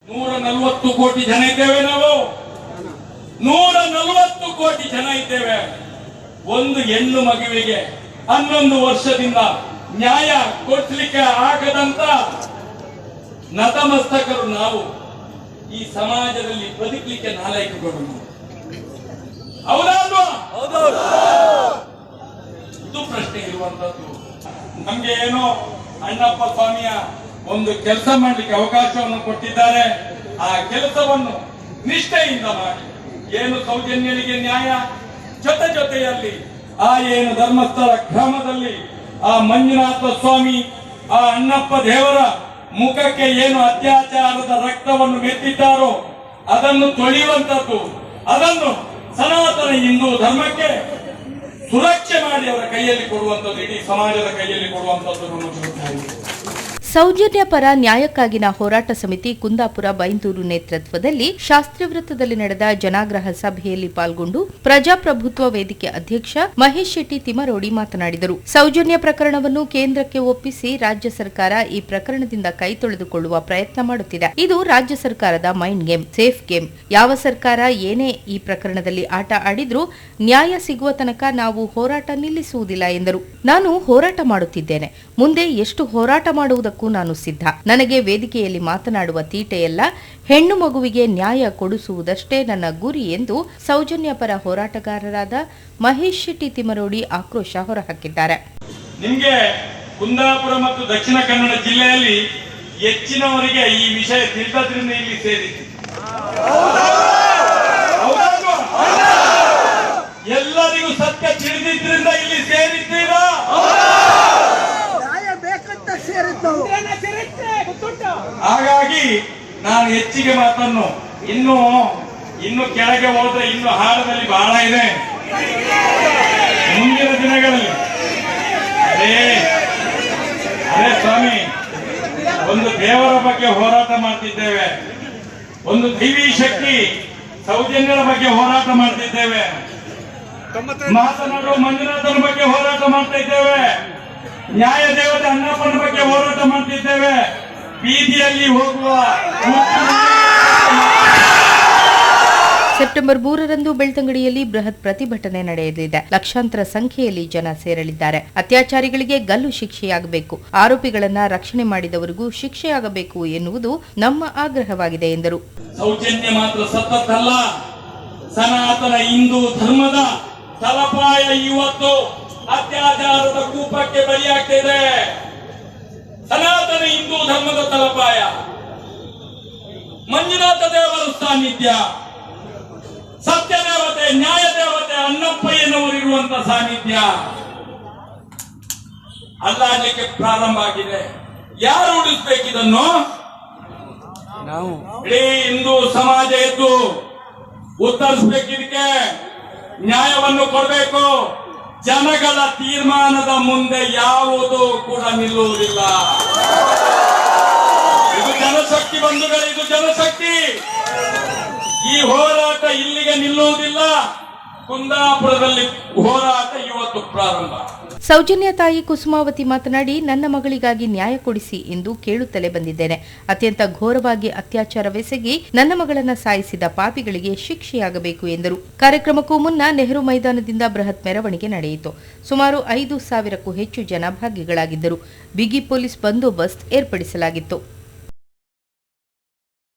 140 ಕೋಟಿ ಜನ ಇದ್ದೇವೆ ನಾವು. 140 ಕೋಟಿ ಜನ ಇದ್ದೇವೆ. ಒಂದು ಹೆಣ್ಣು ಮಗುವಿಗೆ 11 ವರ್ಷದಿಂದ ನ್ಯಾಯ ಕೊಡ್ಲಿಕ್ಕೆ ಆಗದಂತ ನತಮಸ್ತಕರು ನಾವು. ಈ ಸಮಾಜದಲ್ಲಿ ಬದುಕಲಿಕ್ಕೆ ನಾಲಾಯಕಗಳು ನಾವು. ಹೌದಲ್ವಾ? ಇದು ಪ್ರಶ್ನೆ ಇರುವಂತದ್ದು. ನಮ್ಗೆ ಏನೋ ಅಣ್ಣಪ್ಪ ಸ್ವಾಮಿಯ ಒಂದು ಕೆಲಸ ಮಾಡಲಿಕ್ಕೆ ಅವಕಾಶವನ್ನು ಕೊಟ್ಟಿದ್ದಾರೆ. ಆ ಕೆಲಸವನ್ನು ನಿಷ್ಠೆಯಿಂದ ಮಾಡಿ, ಏನು ಸೌಜನ್ಯರಿಗೆ ನ್ಯಾಯ, ಜೊತೆಯಲ್ಲಿ ಆ ಏನು ಧರ್ಮಸ್ಥಳ ಗ್ರಾಮದಲ್ಲಿ ಆ ಮಂಜುನಾಥ ಸ್ವಾಮಿ, ಆ ಅಣ್ಣಪ್ಪ ದೇವರ ಮುಖಕ್ಕೆ ಏನು ಅತ್ಯಾಚಾರದ ರಕ್ತವನ್ನು ಮೆತ್ತಿದ್ದಾರೋ ಅದನ್ನು ತೊಳೆಯುವಂತದ್ದು, ಅದನ್ನು ಸನಾತನ ಹಿಂದೂ ಧರ್ಮಕ್ಕೆ ಸುರಕ್ಷೆ ಮಾಡಿ ಅವರ ಕೈಯಲ್ಲಿ ಕೊಡುವಂತದ್ದು, ಇಡೀ ಸಮಾಜದ ಕೈಯಲ್ಲಿ ಕೊಡುವಂತದ್ದು. ಸೌಜನ್ಯ ಪರ ನ್ಯಾಯಕ್ಕಾಗಿನ ಹೋರಾಟ ಸಮಿತಿ ಕುಂದಾಪುರ ಬೈಂದೂರು ನೇತೃತ್ವದಲ್ಲಿ ಶಾಸ್ತ್ರಿ ವೃತ್ತದಲ್ಲಿ ನಡೆದ ಜನಾಗ್ರಹ ಸಭೆಯಲ್ಲಿ ಪಾಲ್ಗೊಂಡು ಪ್ರಜಾಪ್ರಭುತ್ವ ವೇದಿಕೆ ಅಧ್ಯಕ್ಷ ಮಹೇಶ್ ಶೆಟ್ಟಿ ತಿಮರೋಡಿ ಮಾತನಾಡಿದರು. ಸೌಜನ್ಯ ಪ್ರಕರಣವನ್ನು ಕೇಂದ್ರಕ್ಕೆ ಒಪ್ಪಿಸಿ ರಾಜ್ಯ ಸರ್ಕಾರ ಈ ಪ್ರಕರಣದಿಂದ ಕೈ ತೊಳೆದುಕೊಳ್ಳುವ ಪ್ರಯತ್ನ ಮಾಡುತ್ತಿದೆ. ಇದು ರಾಜ್ಯ ಸರ್ಕಾರದ ಮೈಂಡ್ ಗೇಮ್, ಸೇಫ್ ಗೇಮ್. ಯಾವ ಸರ್ಕಾರ ಏನೇ ಈ ಪ್ರಕರಣದಲ್ಲಿ ಆಟ ಆಡಿದ್ರೂ ನ್ಯಾಯ ಸಿಗುವ ತನಕ ನಾವು ಹೋರಾಟ ನಿಲ್ಲಿಸುವುದಿಲ್ಲ ಎಂದರು. ನಾನು ಹೋರಾಟ ಮಾಡುತ್ತಿದ್ದೇನೆ, ಮುಂದೆ ಎಷ್ಟು ಹೋರಾಟ ಮಾಡುವುದಕ್ಕೂ ನಾನು ಸಿದ್ಧ. ನನಗೆ ವೇದಿಕೆಯಲ್ಲಿ ಮಾತನಾಡುವ ತೀಟೆಯಲ್ಲ, ಹೆಣ್ಣು ಮಗುವಿಗೆ ನ್ಯಾಯ ಕೊಡಿಸುವುದಷ್ಟೇ ನನ್ನ ಗುರಿ ಎಂದು ಸೌಜನ್ಯ ಪರ ಹೋರಾಟಗಾರರಾದ ಮಹೇಶ್ ಶೆಟ್ಟಿ ತಿಮರೋಡಿ ಆಕ್ರೋಶ ಹೊರಹಾಕಿದ್ದಾರೆ. ನಿಮಗೆ ಕುಂದಾಪುರ ಮತ್ತು ದಕ್ಷಿಣ ಕನ್ನಡ ಜಿಲ್ಲೆಯಲ್ಲಿ ಹೆಚ್ಚಿನವರಿಗೆ ಈ ವಿಷಯ ತಿಳಿದ್ರಿಂದ ಇಲ್ಲಿ ಸೇರಿತ್ತು. ಎಲ್ಲರಿಗೂ ಸತ್ಯ ತಿಳಿದಿದ್ರಿಂದ ಇಲ್ಲಿ ಸೇರಿದ್ದೀರಾ? ಹಾಗಾಗಿ ನಾನು ಹೆಚ್ಚಿಗೆ ಮಾತನ್ನು ಇನ್ನು ಕೆಳಗೆ ಹೋದ್ರೆ ಇನ್ನು ಹಾಡದಲ್ಲಿ ಬಹಳ ಇದೆ. ಮುಂದಿನ ದಿನಗಳಲ್ಲಿ ಅದೇ ಸ್ವಾಮಿ, ಒಂದು ದೇವರ ಬಗ್ಗೆ ಹೋರಾಟ ಮಾಡ್ತಿದ್ದೇವೆ, ಒಂದು ದೈವಿ ಶಕ್ತಿ ಸೌಜನ್ಯರ ಬಗ್ಗೆ ಹೋರಾಟ ಮಾಡ್ತಿದ್ದೇವೆ, ಮಾತನಾಡುವ ಮಂಜುನಾಥನ ಬಗ್ಗೆ ಹೋರಾಟ ಮಾಡ್ತಾ ಇದ್ದೇವೆ, ನ್ಯಾಯ ದೇವತೆ ಅಣ್ಣಪ್ಪನ ಬಗ್ಗೆ ಹೋರಾಟ ಮಾಡ್ತಿದ್ದೇವೆ. ಬೀದಿಯಲ್ಲಿ ಹೋಗುವ ಸೆಪ್ಟೆಂಬರ್ 3ರಂದು ಬೆಳ್ತಂಗಡಿಯಲ್ಲಿ ಬೃಹತ್ ಪ್ರತಿಭಟನೆ ನಡೆಯಲಿದೆ. ಲಕ್ಷಾಂತರ ಸಂಖ್ಯೆಯಲ್ಲಿ ಜನ ಸೇರಲಿದ್ದಾರೆ. ಅತ್ಯಾಚಾರಿಗಳಿಗೆ ಗಲ್ಲು ಶಿಕ್ಷೆಯಾಗಬೇಕು, ಆರೋಪಿಗಳನ್ನ ರಕ್ಷಣೆ ಮಾಡಿದವರಿಗೂ ಶಿಕ್ಷೆಯಾಗಬೇಕು ಎನ್ನುವುದು ನಮ್ಮ ಆಗ್ರಹವಾಗಿದೆ ಎಂದರು. ಸೌಜನ್ಯ ಮಾತ್ರ ಸತ್ತಲ್ಲ, ಸನಾತನ ಹಿಂದೂ ಧರ್ಮದ ತಲಪಾಯ ಇವತ್ತು ಅತ್ಯಾಚಾರದ ಕೂಪಕ್ಕೆ ಬಲಿಯಾಗ್ತಿದೆ. ಸನಾತನ ಹಿಂದೂ ಧರ್ಮದ ತಲಪಾಯ, ಮಂಜುನಾಥ ದೇವರ ಸಾನ್ನಿಧ್ಯ, ಸತ್ಯ ದೇವತೆ, ನ್ಯಾಯ ದೇವತೆ ಅಣ್ಣಪ್ಪಯ್ಯನವರಿರುವಂತ ಸಾನ್ನಿಧ್ಯ ಅಲ್ಲಾಡ್ಲಿಕ್ಕೆ ಪ್ರಾರಂಭ ಆಗಿದೆ. ಯಾರು ಉಳಿಸ್ಬೇಕಿದನ್ನು? ಇಡೀ ಹಿಂದೂ ಸಮಾಜ ಎದ್ದು ಉತ್ತರಿಸಬೇಕಿದಕ್ಕೆ, ನ್ಯಾಯವನ್ನು ಕೊಡಬೇಕು. ಜನಗಳ ತೀರ್ಮಾನದ ಮುಂದೆ ಯಾವುದೂ ಕೂಡ ನಿಲ್ಲುವುದಿಲ್ಲ. ಇದು ಜನಶಕ್ತಿ ಬಂಧುಗಳು, ಇದು ಜನಶಕ್ತಿ. ಈ ಹೋರಾಟ ಇಲ್ಲಿಗೆ ನಿಲ್ಲುವುದಿಲ್ಲ. ಕುಂದಾಪುರದಲ್ಲಿ ಹೋರಾಟ ಇವತ್ತು ಪ್ರಾರಂಭ. ಸೌಜನ್ಯ ತಾಯಿ ಕುಸುಮಾವತಿ ಮಾತನಾಡಿ, ನನ್ನ ಮಗಳಿಗಾಗಿ ನ್ಯಾಯ ಕೊಡಿಸಿ ಎಂದು ಕೇಳುತ್ತಲೇ ಬಂದಿದ್ದೇನೆ. ಅತ್ಯಂತ ಘೋರವಾಗಿ ಅತ್ಯಾಚಾರವೆಸಗಿ ನನ್ನ ಮಗಳನ್ನ ಸಾಯಿಸಿದ ಪಾಪಿಗಳಿಗೆ ಶಿಕ್ಷೆಯಾಗಬೇಕು ಎಂದರು. ಕಾರ್ಯಕ್ರಮಕ್ಕೂ ಮುನ್ನ ನೆಹರು ಮೈದಾನದಿಂದ ಬೃಹತ್ ಮೆರವಣಿಗೆ ನಡೆಯಿತು. ಸುಮಾರು 5,000ಕ್ಕೂ ಹೆಚ್ಚು ಜನ ಭಾಗಿಗಳಾಗಿದ್ದರು. ಬಿಗಿ ಪೊಲೀಸ್ ಬಂದೋಬಸ್ತ್ ಏರ್ಪಡಿಸಲಾಗಿತ್ತು.